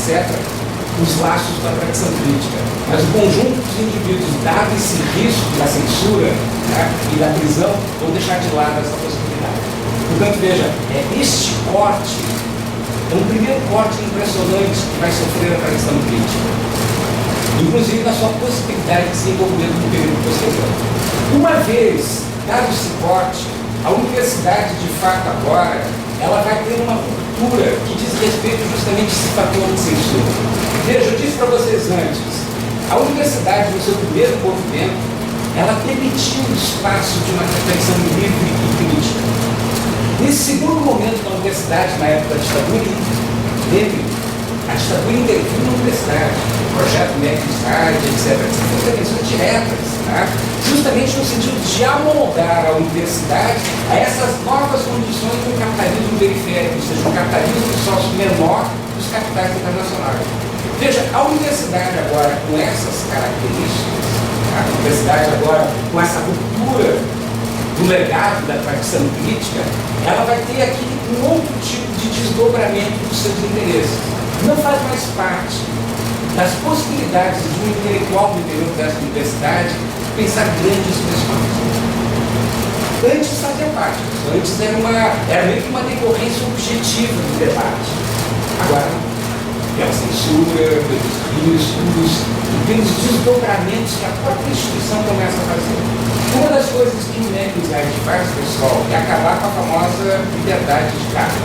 etc., os laços da tradição crítica. Mas o conjunto dos indivíduos, dado esse risco da censura, né, e da prisão, vão deixar de lado essa possibilidade. Portanto, veja, este corte é um primeiro corte impressionante que vai sofrer a tradição crítica, inclusive na sua possibilidade de desenvolvimento no período posterior. Uma vez dado esse corte, a universidade, de fato, agora, ela vai ter uma cultura que diz respeito justamente a esse fator de censura. Veja, eu disse para vocês antes, a universidade, no seu primeiro movimento, ela permitiu o espaço de uma reflexão livre e crítica. Nesse segundo momento da universidade, na época da ditadura, a ditadura interviu na universidade, o projeto MEC-USAID, etc., intervenções diretas, tá? Justamente no sentido de amoldar a universidade a essas novas condições do capitalismo periférico, ou seja, um capitalismo sócio menor dos capitais internacionais. Veja, a universidade agora, com essas características, a universidade agora, com essa ruptura do legado da tradição crítica, ela vai ter aqui um outro tipo de desdobramento dos seus interesses. Não faz mais parte das possibilidades de um intelectual no interior dessa universidade pensar grandes questões. Antes fazia parte, antes era meio que uma decorrência objetiva do debate. Agora, pela censura, pelos riscos e pelos desdobramentos que a própria instituição começa a fazer. Uma das coisas que o MEC-USAID faz, pessoal, é acabar com a famosa liberdade de carga.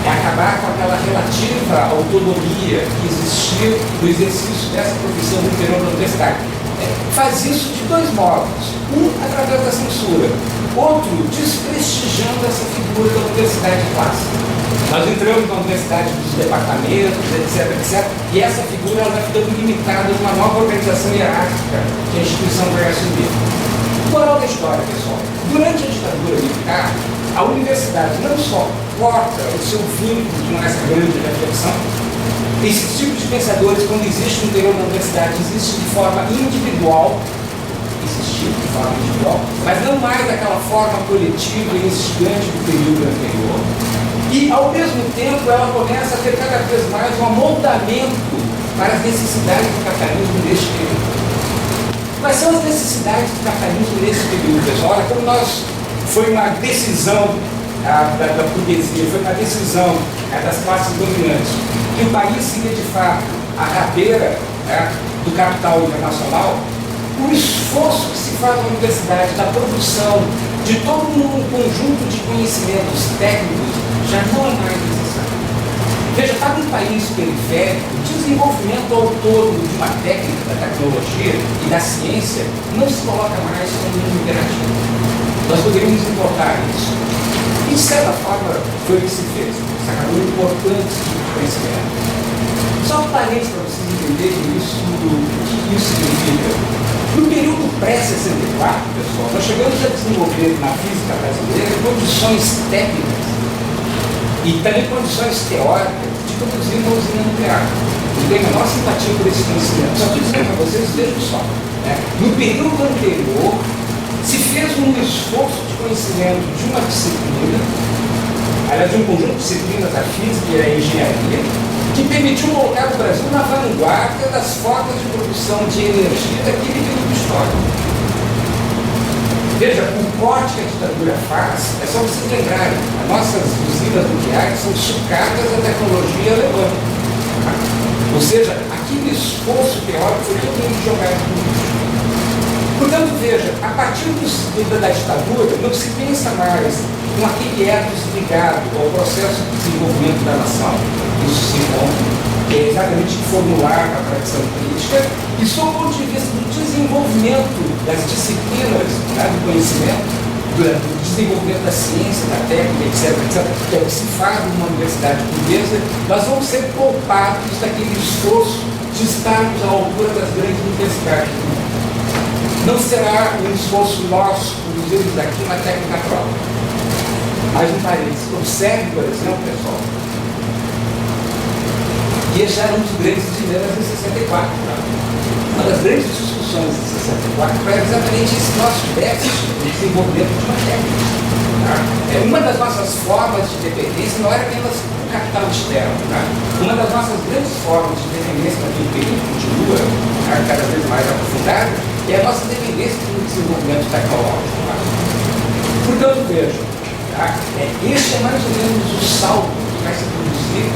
É acabar com aquela relativa autonomia que existia no exercício dessa profissão no interior da universidade. Faz isso de dois modos. Um, através da censura. Outro, desprestigiando essa figura da universidade clássica. Nós entramos na universidade dos departamentos, etc., etc., e essa figura ela vai ficando limitada a uma nova organização hierárquica que a instituição vai assumir. Moral da história, pessoal. Durante a ditadura militar, a universidade não só corta o seu vínculo com essa grande reflexão. Esse tipo de pensadores, quando existe no interior da universidade, existe de forma individual, mas não mais daquela forma coletiva e instigante do período anterior. E, ao mesmo tempo, ela começa a ter cada vez mais um amoldamento para as necessidades do capitalismo neste período. Quais são as necessidades do capitalismo nesse período, pessoal? Olha, como foi uma decisão da burguesia, foi uma decisão das classes dominantes, que o país seria, de fato, a rabeira do capital internacional. O esforço que se faz na universidade da produção de todo um conjunto de conhecimentos técnicos já não é mais necessário. Veja, para um país periférico, o desenvolvimento autônomo de uma técnica da tecnologia e da ciência não se coloca mais como um imperativo. Nós poderíamos importar isso. E, de certa forma, foi o que se fez. Sacadura importante de conhecimento. Só um parênteses para vocês entenderem isso, o que isso significa. No período pré-64, pessoal, nós chegamos a desenvolver na física brasileira condições técnicas e também condições teóricas de produzir uma usina nuclear. Não tenho a menor simpatia por esse conhecimento. Só estou dizendo para vocês, vejam só. No período anterior, se fez um esforço de conhecimento de uma disciplina, aliás, de um conjunto de disciplinas, a física e a engenharia, que permitiu colocar o Brasil na vanguarda das formas de produção de energia daquele período histórico. Veja, o corte que a ditadura faz é só vocês lembrarem, as nossas usinas nucleares são sucadas da tecnologia alemã. Ou seja, aquele esforço teórico foi totalmente jogado no lixo. Portanto, veja, a partir da ditadura, não se pensa mais com aquele ethos ligado ao processo de desenvolvimento da nação. Isso se encontra, que é exatamente formular a tradição crítica, e sob o ponto de vista do desenvolvimento das disciplinas, do conhecimento, do desenvolvimento da ciência, da técnica, etc., que é o que se faz numa universidade burguesa, nós vamos ser poupados daquele esforço de estarmos à altura das grandes universidades do mundo. Não será um esforço nosso produzirmos aqui uma técnica própria. Mais um parênteses. Observe, por exemplo, pessoal, que esse era um dos grandes dilemas em 64. Uma das grandes discussões em 64 foi exatamente esse nosso déficit de desenvolvimento de uma técnica. Uma das nossas formas de dependência não era apenas o capital externo. Tá? Uma das nossas grandes formas de dependência naquele período continua, tá? Cada vez mais aprofundada, é a nossa dependência do desenvolvimento tecnológico. Tá? Portanto, vejam, tá? Este é mais ou menos o saldo que vai se produzir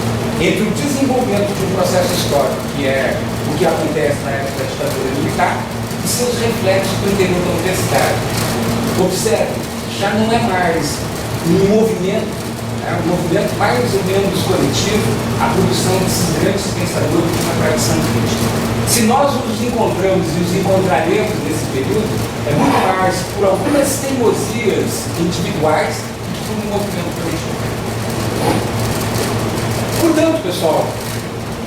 entre o desenvolvimento de um processo histórico, que é o que acontece na época da ditadura militar, e seus reflexos no interior da universidade. Observe, já não é mais um movimento, um movimento mais ou menos coletivo, a produção desses grandes pensadores de uma tradição crítica. Se nós os encontramos e os encontraremos nesse período, é muito mais por algumas teimosias individuais do que por um movimento coletivo. Portanto, pessoal,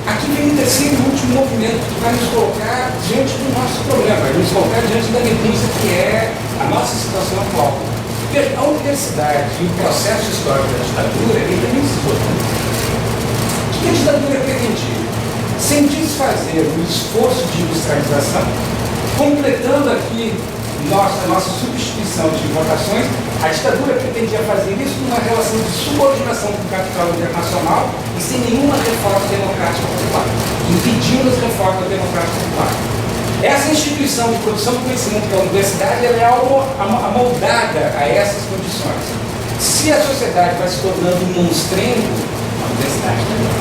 aqui vem o terceiro e último movimento que vai nos colocar diante do nosso problema, vai nos colocar diante da denúncia que é a nossa situação atual. Veja, a universidade e o processo histórico da ditadura, ele também se esgotou. O que a ditadura pretendia? Sem desfazer o esforço de industrialização, completando aqui a nossa substituição de importações, a ditadura pretendia fazer isso numa relação de subordinação com o capital internacional e sem nenhuma reforma democrática popular, impedindo as reformas democráticas populares. Essa instituição de produção de conhecimento que é a universidade, ela é algo amoldada a essas condições. Se a sociedade vai se tornando um monstrengo, a universidade também.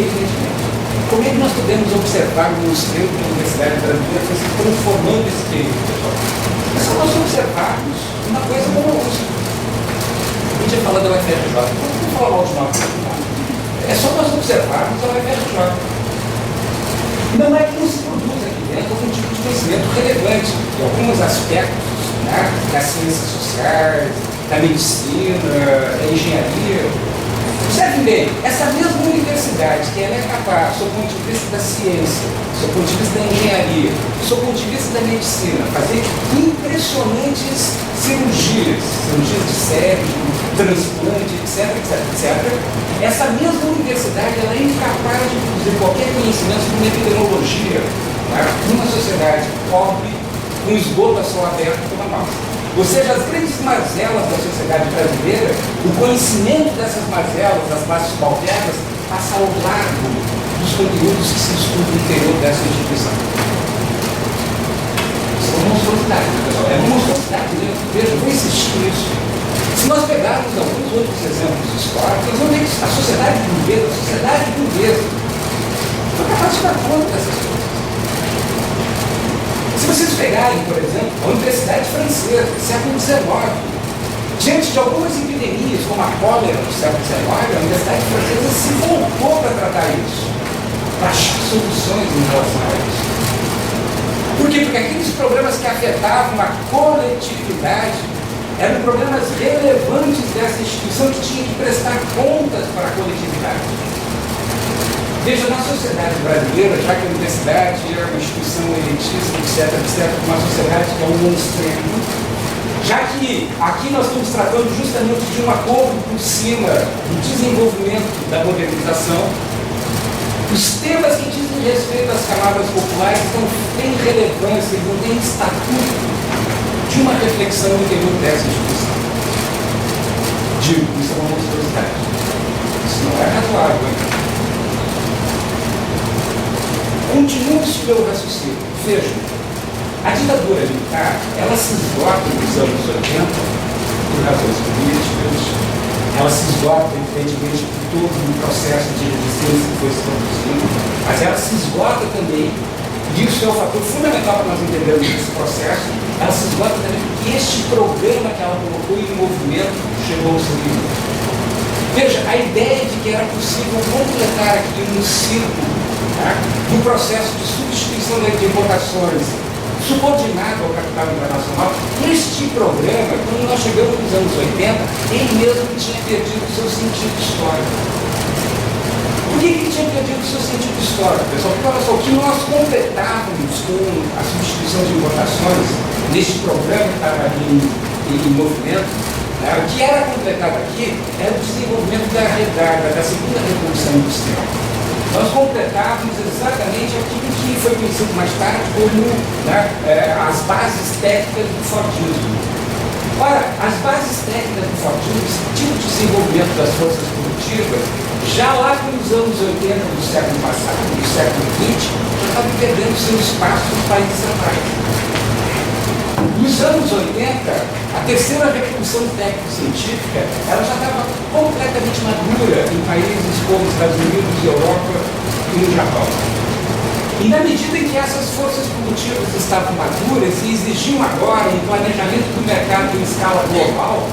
Evidentemente. Como é que nós podemos observar o monstrengo que a universidade brasileira foi se transformando nesse período, pessoal? É só nós observarmos uma coisa horrorosa. A gente ia falar da UFRJ, vamos falar mal de nós. É só nós observarmos a UFRJ. Não é que não se produz aqui dentro algum tipo de conhecimento relevante em alguns aspectos, né, das ciências sociais, da medicina, da engenharia. Observem bem, essa mesma universidade que ela é capaz, do ponto de vista da ciência, do ponto de vista da engenharia, do ponto de vista da medicina, fazer impressionantes cirurgias de cérebro, transplante, etc. Essa mesma universidade ela é incapaz de produzir qualquer conhecimento sobre epidemiologia, tá? Numa sociedade pobre, com esgoto a céu aberto como a nossa. Ou seja, as grandes mazelas da sociedade brasileira, o conhecimento dessas mazelas, das classes subalternas, passa ao largo dos conteúdos que se estudam no interior dessa instituição. Isso é uma monstruosidade, pessoal. É uma monstruosidade mesmo. Veja, eu vou insistir nisso. Se nós pegarmos alguns outros exemplos históricos, nós vamos ver que a sociedade burguesa foi capaz de dar conta dessas coisas. Se vocês pegarem, por exemplo, a Universidade Francesa, do século XIX, diante de algumas epidemias, como a cólera do século XIX, a Universidade Francesa se voltou para tratar isso, para achar soluções em relação a isso. Por quê? Porque aqueles problemas que afetavam a coletividade eram problemas relevantes dessa instituição que tinha que prestar contas para a coletividade. Veja, na sociedade brasileira, já que a universidade é uma instituição elitista, etc., uma sociedade que é um monstrengo, já que aqui nós estamos tratando justamente de um acordo por cima do desenvolvimento da modernização, os temas que dizem respeito às camadas populares não têm relevância, não têm estatuto de uma reflexão no interior dessa instituição. Digo, isso é uma monstruosidade. Isso não é razoável, hein? Continue-se pelo raciocínio. Vejam, a ditadura militar, ela se esgota nos anos 80 por razões políticas, ela se esgota, evidentemente, por todo o processo de resistência que foi se produzindo, mas ela se esgota também, e isso é um fator fundamental para nós entendermos esse processo, ela se esgota também porque este programa que ela colocou em movimento chegou ao seu limite. Veja, a ideia de que era possível completar aqui um círculo, tá, do processo de substituição de importações subordinado ao capital internacional, este programa, quando nós chegamos nos anos 80, ele mesmo tinha perdido o seu sentido histórico. Por que ele tinha perdido o seu sentido histórico, pessoal? Porque olha só, o que nós completávamos com a substituição de importações neste programa que estava ali em movimento, né, o que era completado aqui era o desenvolvimento da segunda revolução industrial. Nós completávamos exatamente aquilo que foi conhecido mais tarde como, né, as bases técnicas do Fordismo. Ora, as bases técnicas do fortíssimo desenvolvimento das forças produtivas, já lá nos anos 80 do século passado, do século XX, já estava perdendo seu espaço nos países centrais. Nos anos 80, a terceira revolução técnico-científica ela já estava completamente madura em países como os Estados Unidos, Europa e no Japão. E na medida em que essas forças produtivas estavam maduras e exigiam agora um planejamento do mercado em escala global,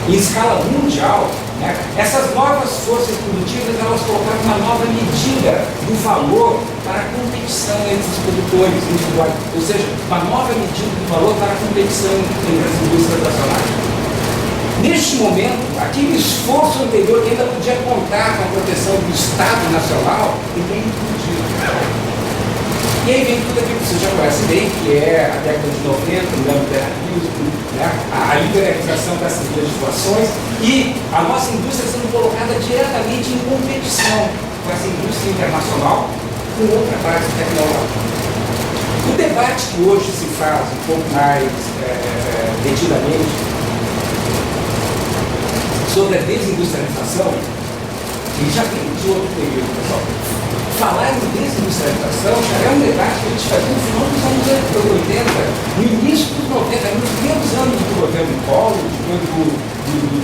em escala mundial, né, essas novas forças produtivas elas colocaram uma nova medida do valor para a competição entre os produtores individuais, ou seja, uma nova medida do valor para a competição entre as indústrias nacionais. Neste momento, aquele esforço anterior que ainda podia contar com a proteção do Estado Nacional, ele é implodido. E aí vem tudo aquilo que você já conhece bem, que é a década de 90, o neoliberalismo, né, a liberalização dessas legislações e a nossa indústria sendo colocada diretamente em competição com essa indústria internacional com outra base tecnológica. O debate que hoje se faz um pouco mais detidamente sobre a desindustrialização, ele já vem de outro período, pessoal. Falar em desindustrialização já é um debate que a gente fazia no final dos anos 80, no início dos 90, nos primeiros anos do governo Collor, depois do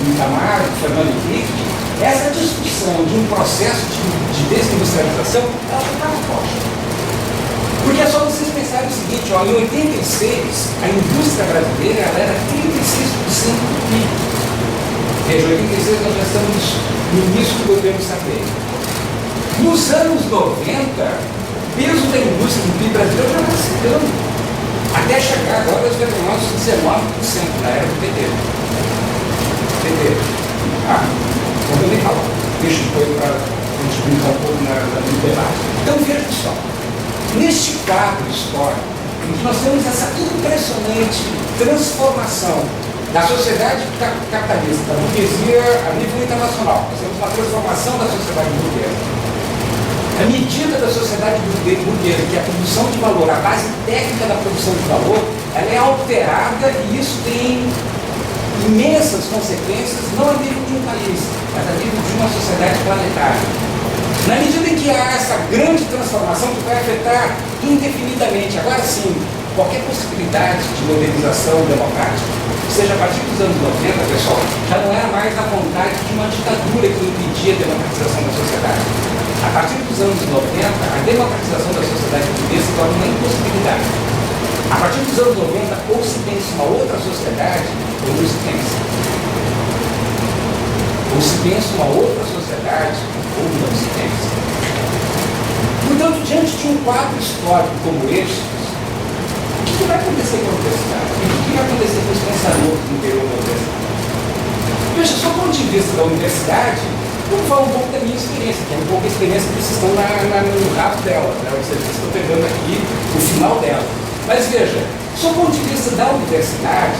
Itamar, do Fernando Henrique. Essa discussão de um processo de desindustrialização, ela já estava forte. Porque é só vocês pensarem o seguinte, ó, em 86, a indústria brasileira ela era 36% do PIB. Veja, em 86 nós já estamos no início do governo Sarney. Nos anos 90, o peso da indústria do PIB brasileiro já está secando. Até chegar agora aos 19% na era do PT. Tá? Como eu nem falo, deixa depois para a gente brincar um pouco no debate. Então veja só, neste quadro histórico, nós temos essa impressionante transformação da sociedade capitalista, da burguesia a nível internacional. Nós temos uma transformação da sociedade burguesa. A medida da sociedade burguesa, que é a produção de valor, a base técnica da produção de valor, ela é alterada e isso tem imensas consequências, não a nível de um país, mas a nível de uma sociedade planetária. Na medida em que há essa grande transformação que vai afetar indefinidamente, agora sim, qualquer possibilidade de modernização democrática, seja a partir dos anos 90, pessoal, já não era mais a vontade de uma ditadura que impedia a democratização da sociedade. A partir dos anos 90, a democratização da sociedade portuguesa se torna uma impossibilidade. A partir dos anos 90, ou se pensa uma outra sociedade, ou não se pensa. Ou se pensa uma outra sociedade, ou não se pensa. Portanto, diante de um quadro histórico como este, o que vai acontecer com a universidade? O que vai acontecer com os pensadores do interior da universidade? Veja, só do ponto de vista da universidade, vamos falar um pouco da minha experiência, que é um pouco a experiência que vocês estão no rabo dela, né? Vocês estão pegando aqui o final dela. Mas veja, só do ponto de vista da universidade,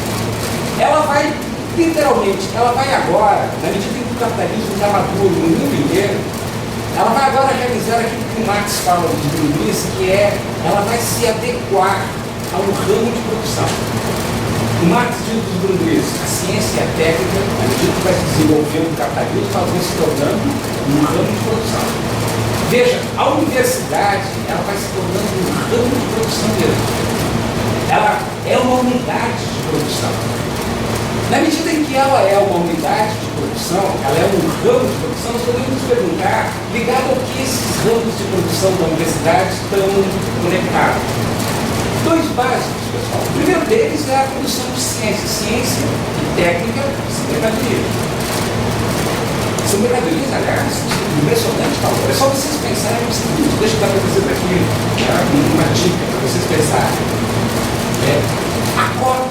ela vai, literalmente, ela vai agora, na medida em que o capitalismo está maduro no mundo inteiro, ela vai agora realizar aquilo que o Marx fala dos Luiz, que é, ela vai se adequar a um ramo de produção. O Marx diz dos Grundrisse, a ciência e a técnica, à medida que vai se desenvolvendo o capitalismo, elas vão se tornando um ramo de produção. Veja, a universidade ela vai se tornando um ramo de produção mesmo. Ela é uma unidade de produção. Na medida em que ela é uma unidade de produção, ela é um ramo de produção, nós podemos nos perguntar, ligado ao que esses ramos de produção da universidade estão conectados. Dois básicos, pessoal. O primeiro deles é a produção de ciência e técnica são mercadorias. São mercadorias, aliás, impressionante valor. É só vocês pensarem no seguinte, deixa eu dar para vocês aqui uma dica para vocês pensarem. A COP,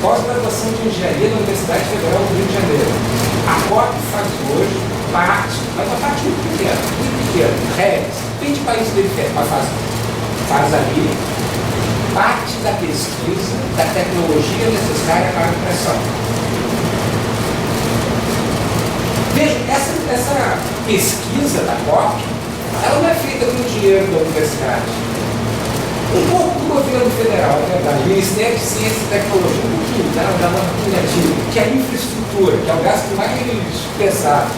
pós-graduação de engenharia da Universidade Federal do Rio de Janeiro. A COP faz hoje parte, mas uma parte muito pequena, redes, 20 países periféricos, mas faz ali parte da pesquisa da tecnologia necessária para a impressão. Veja, essa pesquisa da COP, ela não é feita com o dinheiro da universidade. Um pouco do governo federal, é verdade. Ministério de Ciência e Tecnologia, um pouquinho, tá? Já uma negativo, que é a infraestrutura, que é o gasto mais pesado.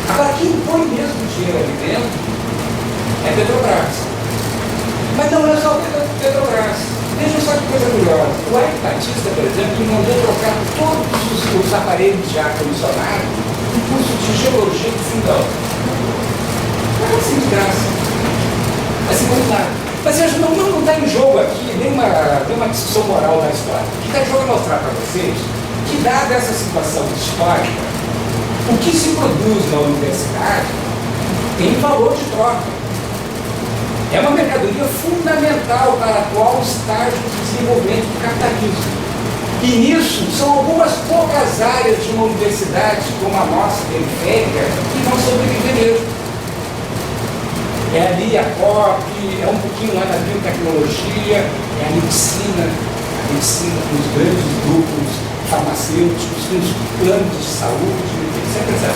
Agora, quem põe mesmo dinheiro ali dentro é Petrobras. Mas não é só Petrobras. Vejam só que coisa curiosa. O Ike Batista, por exemplo, mandou trocar todos os aparelhos de ar condicionado no curso de Geologia do Fundão. Não é assim de graça. Assim, vamos lá. Mas veja, não está em jogo aqui nenhuma discussão moral da história. O que está em jogo é mostrar para vocês que, dada essa situação histórica, o que se produz na universidade tem valor de troca. É uma mercadoria fundamental para o atual estágio de desenvolvimento do capitalismo. E nisso, são algumas poucas áreas de uma universidade como a nossa, periférica, que vão sobreviver mesmo. É ali a COP, é um pouquinho lá na biotecnologia, é a medicina com os grandes grupos farmacêuticos, com os planos de saúde, etc. É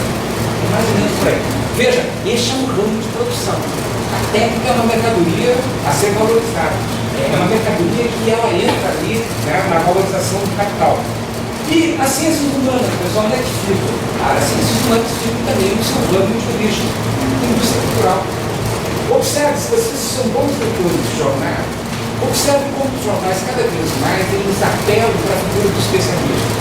mais ou menos por aí. Veja, este é um ramo de produção. A técnica é uma mercadoria a ser valorizada. É uma mercadoria que ela entra ali, né, na valorização do capital. E as ciências humanas, o pessoal não é que fica. As ciências humanas ficam também no seu ramo de origem, indústria cultural. Observe, se vocês são bons leitores de jornal, observe como os jornais, cada vez mais, eles apelam para a figura do especialista.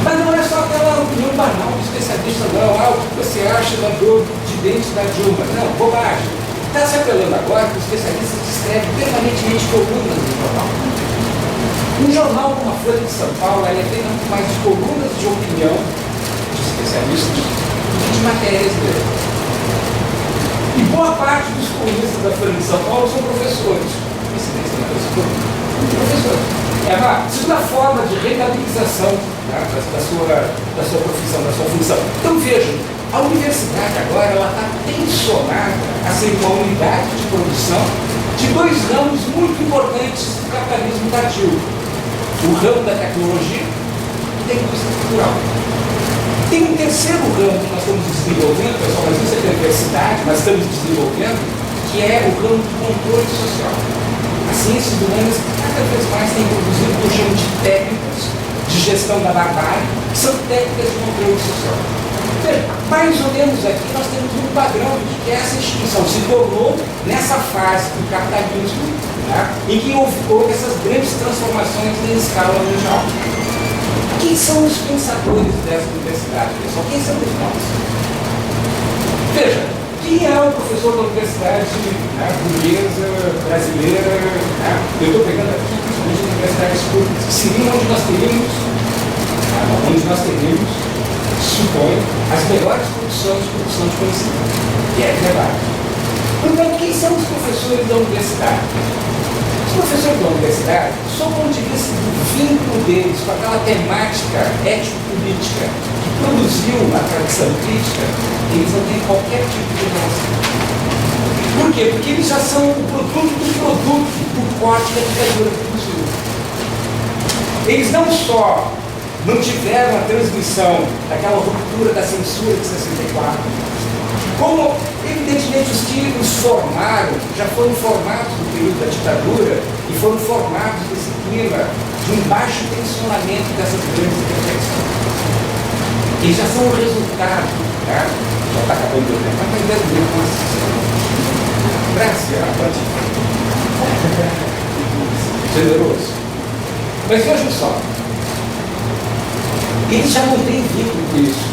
Mas não é só aquela opinião banal do especialista, não. O que você acha da dor de dente da Dilma? Não, bobagem. Está se apelando agora que o especialista escreve permanentemente colunas no jornal. Um jornal como a Folha de São Paulo, ela é feita muito mais de colunas de opinião de especialistas do que de matérias dele. E boa parte dos colunistas da Folha de São Paulo são professores. Professores. É uma segunda forma de rentabilização, né, da sua profissão, da sua função. Então vejam, a universidade agora está tensionada a ser uma unidade de produção de dois ramos muito importantes do capitalismo tardio. O ramo da tecnologia e da indústria cultural. Tem um terceiro ramo que nós estamos desenvolvendo, pessoal, mas isso é da universidade, nós estamos desenvolvendo, que é o ramo do controle social. As ciências humanas cada vez mais têm produzido o que eu chamo de técnicas de gestão da barbárie, que são técnicas de controle social. Veja, mais ou menos aqui nós temos um padrão de que essa instituição se tornou nessa fase do capitalismo, né, em que houve essas grandes transformações em escala mundial. Quem são os pensadores dessa universidade, pessoal? Quem são os nós? Veja, quem é o professor da universidade, né, burguesa, brasileira? Né? Eu estou pegando aqui, principalmente universidades públicas, que seriam onde nós teríamos, suponho, as melhores condições de produção de conhecimento, que é verdade. Portanto, quem são os professores da universidade? Os professores da universidade, sob o ponto de vista do vínculo deles com aquela temática ético-política que produziu a tradição crítica, eles não têm qualquer tipo de relação. Por quê? Porque eles já são o produto do corte da ditadura que produziu. Eles não só não tiveram a transmissão daquela ruptura da censura de 64, como, evidentemente, os que os formaram, já foram formados no período da ditadura e foram formados nesse clima de um baixo tensionamento dessas grandes reflexões. Eles já são o resultado, né? Já está acabando o tempo, mas está ainda mesmo com essa Brasil, pode generoso. Mas vejam só, eles já não têm vínculo com isso.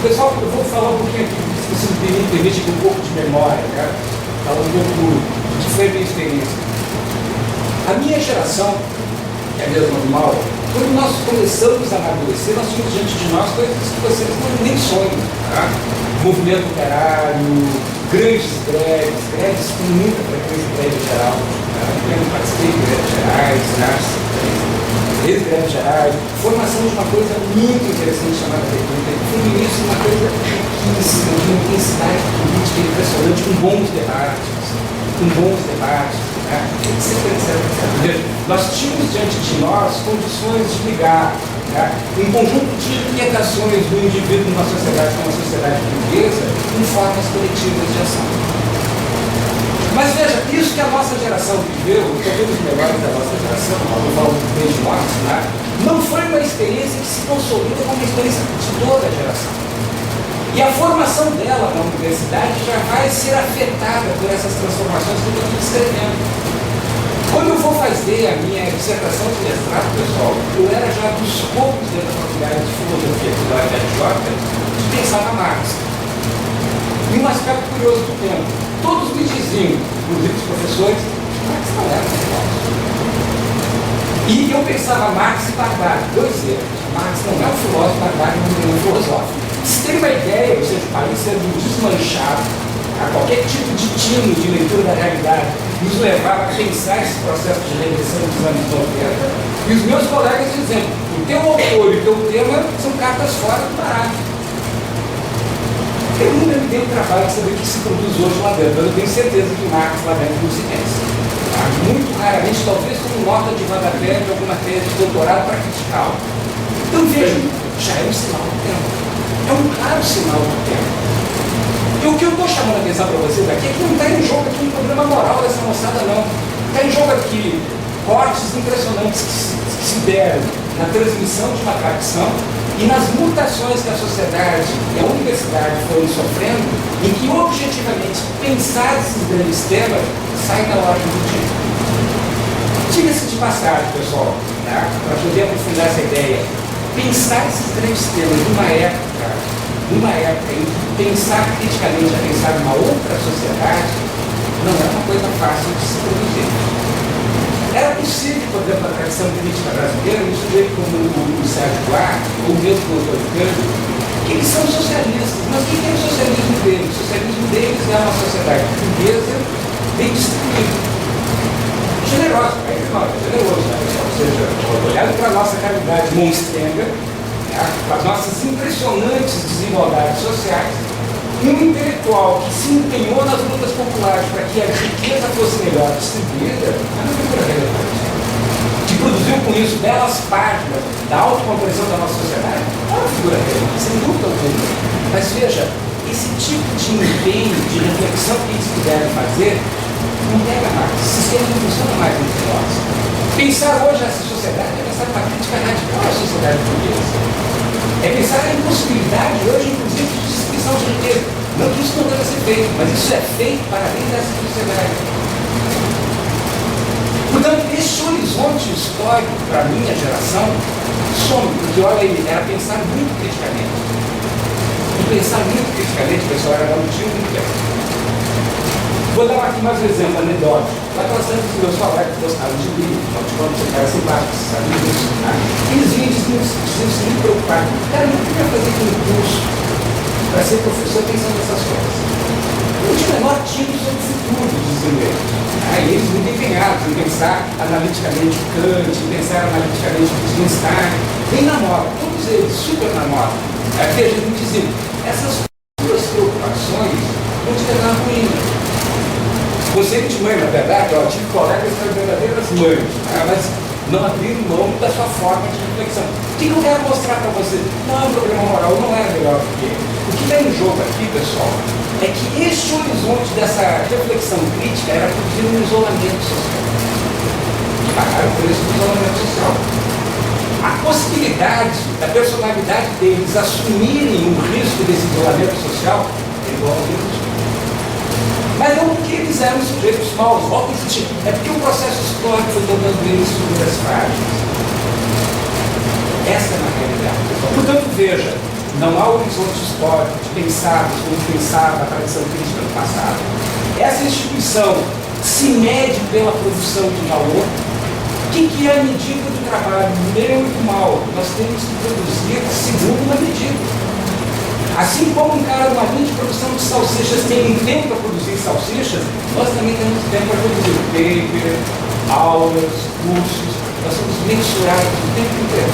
Pessoal, eu vou falar um pouquinho aqui, se você me permite, com um pouco de memória, né? Falar um pouco de que foi a minha experiência. A minha geração, que é mesmo normal, quando nós começamos a amadurecer, nós tínhamos diante de nós coisas que vocês não nem sonham. Tá? Movimento operário, grandes greves com muita frequência em greve geral. Tá? Eu participei de greves gerais, greves gerais, formação de uma coisa muito interessante chamada República. Foi no início uma coisa riquíssima, de uma intensidade política impressionante, com bons debates, né? etc. Nós tínhamos diante de nós condições de ligar, né, um conjunto de inquietações do indivíduo numa sociedade como a sociedade burguesa em formas coletivas de ação. Mas veja, isso que a nossa geração viveu, talvez os melhores da nossa geração, não falo desde nós, né? Não foi uma experiência que se consolida como uma experiência de toda a geração. E a formação dela na universidade já vai ser afetada por essas transformações que eu estou descrevendo. Quando eu for fazer a minha dissertação de mestrado, pessoal, eu era já dos poucos dentro da faculdade de filosofia da FJ que pensava Marx. E um aspecto curioso do tempo, todos me diziam, inclusive os professores, Marx não era um filósofo. E eu pensava Marx e Barbárie, dois erros. Marx não é um filósofo, Barbárie não é um filósofo. Se tem uma ideia, ou seja, o país sendo desmanchado, a qualquer tipo de tino de leitura da realidade, nos levava a pensar esse processo de regressão dos anos 90, e os meus colegas dizendo, o teu autor e o teu tema são cartas fora do baralho. Eu nunca me dei o trabalho de saber o que se produz hoje lá dentro, mas eu tenho certeza que Marx lá dentro não se pensa. Tá? Muito raramente, talvez como nota de rodapé de alguma tese de doutorado para criticar. Então veja, já é um sinal do tempo. É um claro sinal do tempo. E o que eu estou chamando a atenção para vocês aqui é que não está em jogo aqui um problema moral dessa moçada, não. Está em jogo aqui cortes impressionantes que se deram na transmissão de uma tradição e nas mutações que a sociedade e a universidade foram sofrendo, em que objetivamente pensar esses grandes temas sai da ordem do dia. Diga-se de passagem, pessoal, tá? Para poder aprofundar essa ideia, pensar esses grandes temas numa época em que pensar criticamente é pensar numa outra sociedade, não é uma coisa fácil de se produzir. Era possível, por exemplo, a tradição política brasileira, um sujeito como o Sérgio Buarque, ou mesmo o Dr. Cândido, que eles são socialistas, mas o que é o socialismo deles? O socialismo deles é uma sociedade burguesa bem distribuída. Generosa, generoso, né? Ou seja, olhando para a nossa realidade monstrenga, para as nossas impressionantes desigualdades sociais, e um intelectual que se empenhou nas lutas populares para que a riqueza fosse melhor distribuída, é uma figura relevante. Que produziu com isso belas páginas da autocompreensão da nossa sociedade, é uma figura relevante, sem dúvida alguma. Mas veja, esse tipo de empenho, de reflexão que eles puderam fazer, não pega mais. O sistema não funciona mais entre nós. Pensar hoje essa sociedade é pensar uma crítica radical à sociedade burguesa. É pensar a impossibilidade hoje, inclusive, de distribuição de riqueza. Não que isso não deva ser feito, mas isso é feito para além dessa sociedade. Portanto, esse horizonte histórico para a minha geração some, porque olha aí, era pensar muito criticamente. E pensar muito criticamente, pessoal, era dar um tiro muito bem. Vou dar aqui mais um exemplo anedótico. Lá pelas tantas dos meus colegas que gostavam de livro, quando você cara simpático, sabe disso, eles vinham diziam se muito preocupados. Cara, eu não queria fazer aquele curso para ser professor pensando nessas coisas. Eu tinha o menor tipo sobre o futuro, diziam eles. E eles muito empenhados em pensar analiticamente o Kant, em pensar analiticamente o Wittgenstein, bem na moda, todos eles super na moda. Aqui a gente dizia, essas duas preocupações vão te levar à ruína. Conceito de mãe, na verdade, eu tive colegas que eram verdadeiras mães, mas não abriram mão da sua forma de reflexão. O que eu quero mostrar para vocês? Não é um problema moral, não era melhor do que ele. O que está em jogo aqui, pessoal, é que este horizonte dessa reflexão crítica era produzir um isolamento social. Pagaram o preço do isolamento social. A possibilidade da personalidade deles assumirem o risco desse isolamento social é igual ao risco. Mas não porque eles eram sujeitos maus, logo existir. É porque o processo histórico foi tornando eles figuras frágeis. Essa é a realidade. Portanto, veja, não há horizonte histórico de pensarmos como pensava a tradição crítica do passado. Essa instituição se mede pela produção de valor. O que é a medida do trabalho meu e do mal? Nós temos que produzir segundo uma medida. Assim como um cara numa linha de produção de salsichas tem um tempo para produzir salsichas, nós também temos tempo para produzir paper, aulas, cursos, nós somos mensurados o tempo inteiro.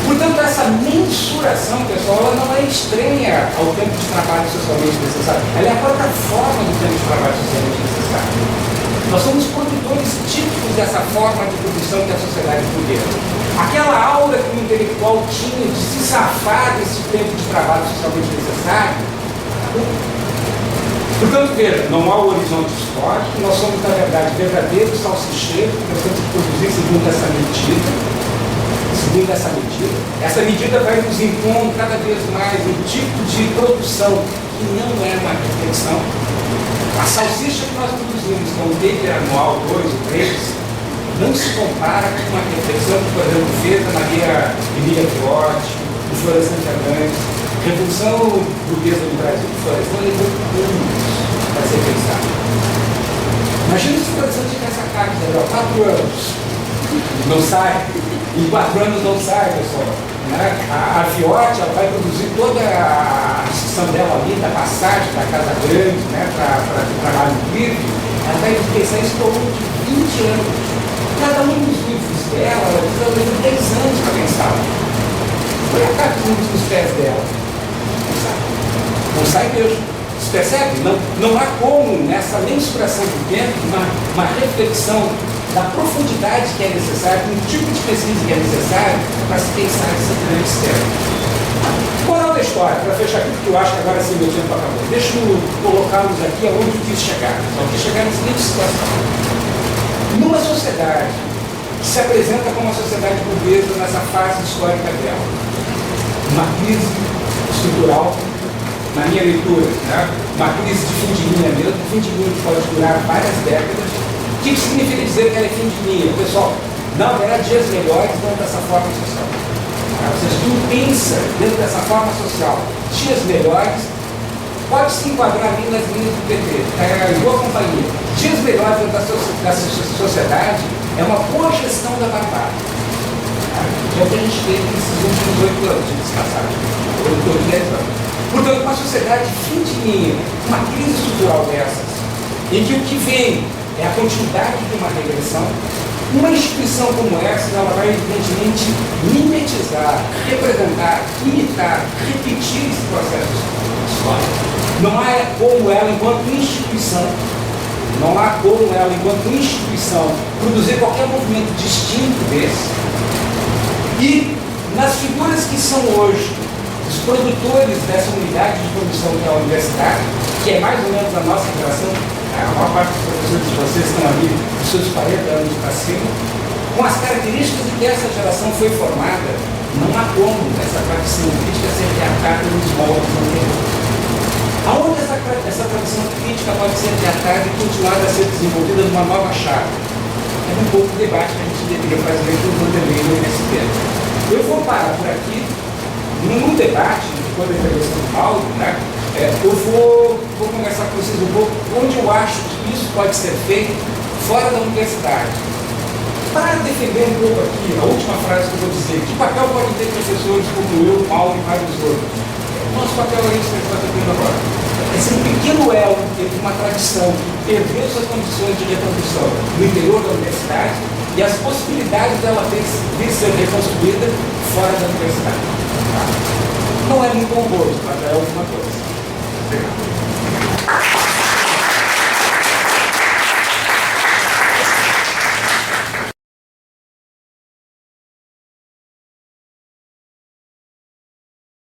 Portanto, essa mensuração, pessoal, ela não é estranha ao tempo de trabalho socialmente necessário, ela é a própria forma do tempo de trabalho socialmente necessário. Nós somos produtores típicos dessa forma de produção que a sociedade burguesa. Aquela aura que o intelectual tinha de se safar desse tempo de trabalho socialmente necessário, Portanto, veja, não há o horizonte histórico, nós somos, na verdade, verdadeiros salsicheiros, porque nós temos que produzir segundo essa medida. Essa medida vai nos impondo cada vez mais um tipo de produção que não é uma reflexão. A salsicha que nós produzimos com o PIB anual 2 ou 3 não se compara com uma reflexão que, por exemplo, fez a Maria Emília Fiotti, o Florestan Fernandes. Revolução burguesa do Brasil, o Florestan levou anos para ser pensado. Imagina se o Florestan tivesse essa carta, 4 anos, não sai. Em 4 anos não sai, pessoal. Né? A Fiotti ela vai produzir toda a discussão dela ali, da passagem da Casa Grande, né, para o trabalho livre. Ela vai pensar isso ao longo de 20 anos. Cada um dos livros dela, ela precisa levar 10 anos para pensar. Foi a carta dos pés dela. Não sai mesmo. Você percebe? Não há como, nessa mensuração do tempo, uma reflexão da profundidade que é necessária, um tipo de pesquisa que é necessário para se pensar esse grande sistema. Moral da história, para fechar aqui, porque eu acho que agora sim meu tempo acabou. Deixa eu colocá-los aqui aonde eu quis chegar. Só quis chegar na seguinte situação. Numa sociedade que se apresenta como uma sociedade burguesa nessa fase histórica dela, uma crise estrutural, na minha leitura, né? Uma crise de fim de linha mesmo, fim de linha que pode durar várias décadas. O que significa dizer que ela é fim de linha? Pessoal, não haverá dias melhores dentro dessa forma social. Ou seja, quem pensa dentro dessa forma social, dias melhores, pode se enquadrar ali nas linhas do PT, em boa companhia. Dias melhores dentro da sociedade é uma boa gestão da barbárie. É o que a gente teve nesses últimos 8 anos de passagem, 8 ou 10 anos. Portanto, uma sociedade fim de linha, uma crise estrutural dessas, em que o que vem é a continuidade de uma regressão, uma instituição como essa, ela vai evidentemente mimetizar, representar, imitar, repetir esse processo histórico. Não há como ela, enquanto instituição, produzir qualquer movimento distinto desse. E nas figuras que são hoje os produtores dessa unidade de produção que é a universidade, que é mais ou menos a nossa geração, a maior parte dos professores de vocês estão ali dos seus 40 anos para cima, com as características de que essa geração foi formada, não há como essa tradição crítica ser reatada nos moldes anteriores. Aonde essa tradição crítica pode ser reatada e continuar a ser desenvolvida numa nova chave? É um pouco o debate que a gente deveria fazer com o Vanderlei nesse tempo. Eu vou parar por aqui. Num debate, depois da intervenção do Paulo, né, eu vou conversar com vocês um pouco onde eu acho que isso pode ser feito fora da universidade. Para defender um pouco aqui, a última frase que eu vou dizer, que papel podem ter professores como eu, Paulo e vários outros? Nosso papel é isso que a gente está fazendo agora. É ser um pequeno elo entre uma tradição que perdeu suas condições de reprodução no interior da universidade e as possibilidades dela vir ser reconstruída fora da universidade. Não é muito honroso, mas é alguma coisa. Obrigado.